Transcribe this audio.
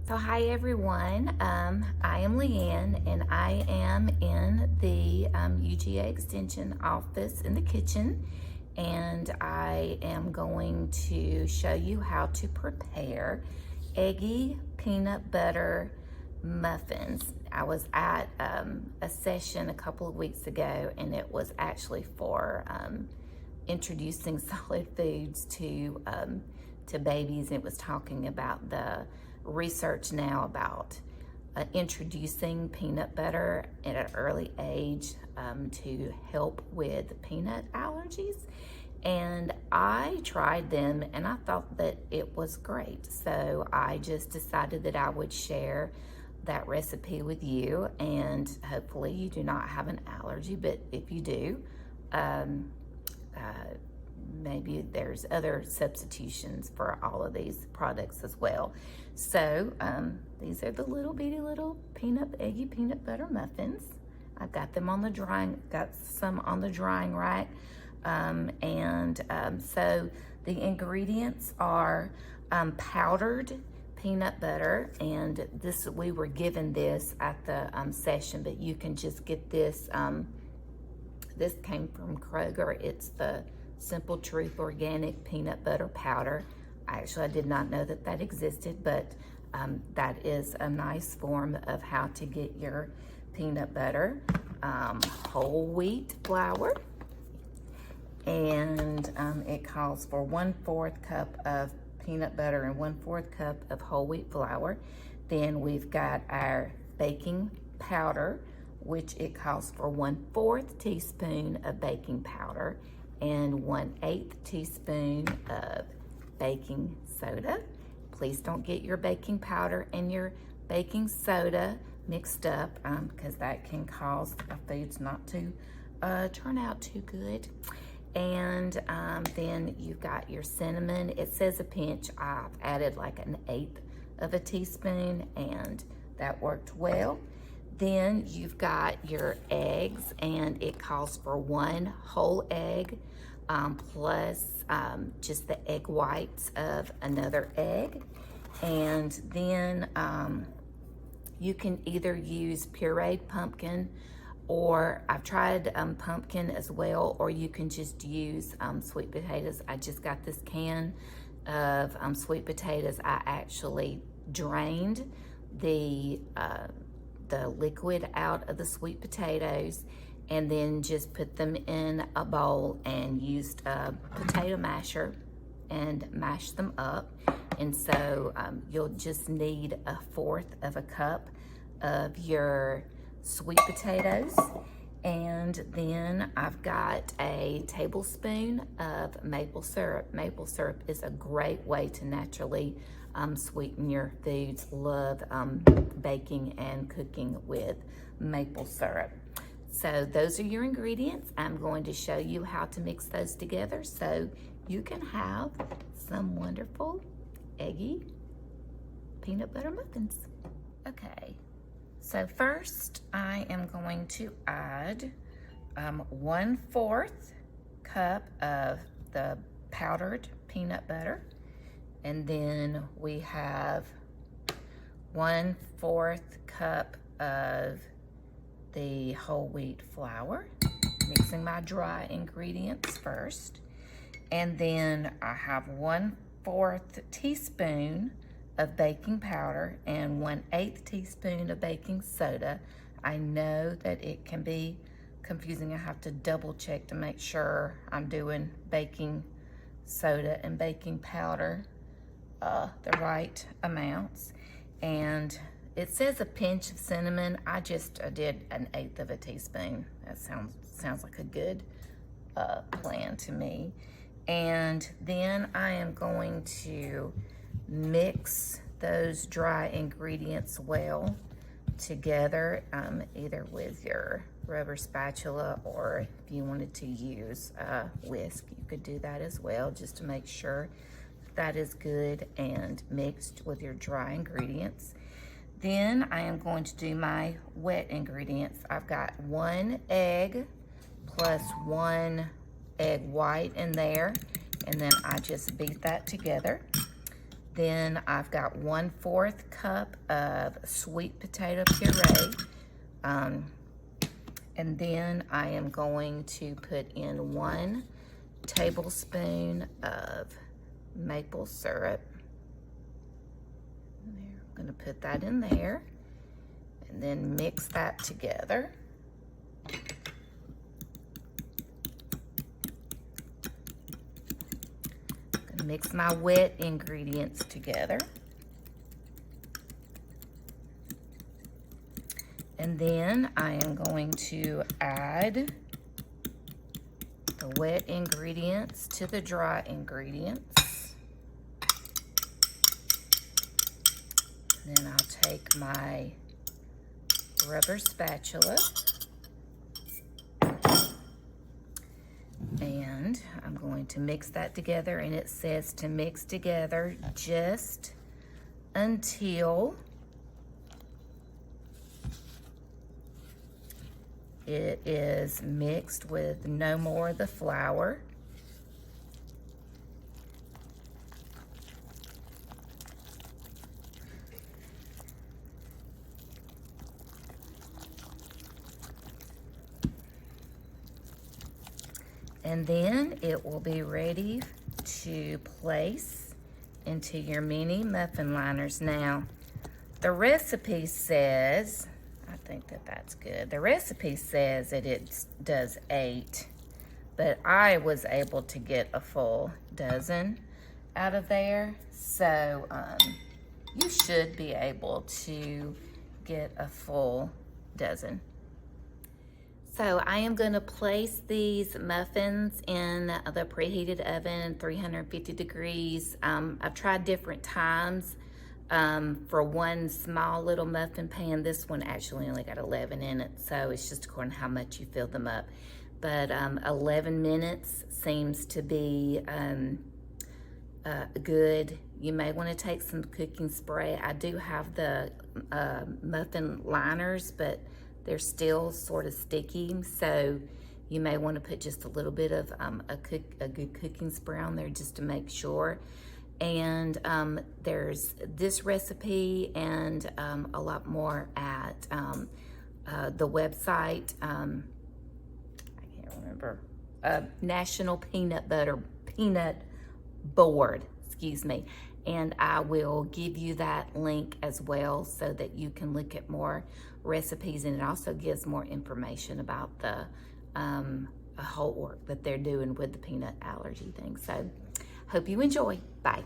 So hi everyone, I am Leanne and I am in the UGA Extension office in the kitchen, and I am going to show you how to prepare Eggy Peanut Butter Muffins. I was at a session a couple of weeks ago, and it was actually for introducing solid foods to babies. It was talking about the research now about introducing peanut butter at an early age to help with peanut allergies. And I tried them and I thought that it was great. So I just decided that I would share that recipe with you, and hopefully you do not have an allergy, but if you do, maybe there's other substitutions for all of these products as well. So these are the little bitty little Eggy Peanut Butter Muffins. I've got them on the some on the drying rack. So the ingredients are powdered peanut butter, and we were given this at the session, but you can just get this. This came from Kroger. It's the Simple Truth Organic Peanut Butter Powder. I did not know that that existed, but that is a nice form of how to get your peanut butter. Whole wheat flour, and it calls for 1/4 cup of peanut butter and 1/4 cup of whole wheat flour. Then we've got our baking powder, which it calls for 1/4 teaspoon of baking powder and 1/8 teaspoon of baking soda. Please don't get your baking powder and your baking soda mixed up, because that can cause the foods not to turn out too good. And then you've got your cinnamon. It says a pinch. I've added like 1/8 of a teaspoon, and that worked well. Then you've got your eggs, and it calls for 1 whole egg plus just the egg whites of another egg. And then you can either use pureed pumpkin, or I've tried pumpkin as well, or you can just use sweet potatoes. I just got this can of sweet potatoes. I actually drained the liquid out of the sweet potatoes and then just put them in a bowl and used a potato masher and mashed them up. And so you'll just need 1/4 of a cup of your sweet potatoes. And then I've got a tablespoon of maple syrup. Maple syrup is a great way to naturally sweeten your foods. Love baking and cooking with maple syrup. So those are your ingredients. I'm going to show you how to mix those together so you can have some wonderful Eggy Peanut Butter Muffins. Okay, so first I am going to add 1/4 cup of the powdered peanut butter, and then we have 1/4 cup of the whole wheat flour, mixing my dry ingredients first. And then I have 1/4 teaspoon of baking powder and 1/8 teaspoon of baking soda. I know that it can be confusing. I have to double check to make sure I'm doing baking soda and baking powder the right amounts. And it says a pinch of cinnamon. I did 1/8 of a teaspoon. That sounds like a good plan to me. And then I am going to mix those dry ingredients well together, either with your rubber spatula, or if you wanted to use a whisk, you could do that as well, just to make sure that is good and mixed with your dry ingredients. Then I am going to do my wet ingredients. I've got 1 egg plus 1 egg white in there, and then I just beat that together. Then I've got 1/4 cup of sweet potato puree. And then I am going to put in 1 tablespoon of maple syrup. There, I'm gonna put that in there and then mix that together. Gonna mix my wet ingredients together. And then I am going to add the wet ingredients to the dry ingredients. Then I'll take my rubber spatula and I'm going to mix that together, and it says to mix together just until it is mixed with no more of the flour. And then it will be ready to place into your mini muffin liners. Now, the recipe says, I think that that's good. The recipe says that it does 8, but I was able to get a full dozen out of there. So you should be able to get a full dozen. So I am gonna place these muffins in the preheated oven, 350 degrees. I've tried different times. For one small little muffin pan, this one actually only got 11 in it, so it's just according to how much you fill them up. But 11 minutes seems to be good. You may want to take some cooking spray. I do have the muffin liners, but they're still sort of sticky, so you may want to put just a little bit of a good cooking spray on there just to make sure. And there's this recipe and a lot more at the website. I can't remember. National Peanut Board, excuse me. And I will give you that link as well so that you can look at more recipes, and it also gives more information about the whole work that they're doing with the peanut allergy thing. So hope you enjoy. Bye.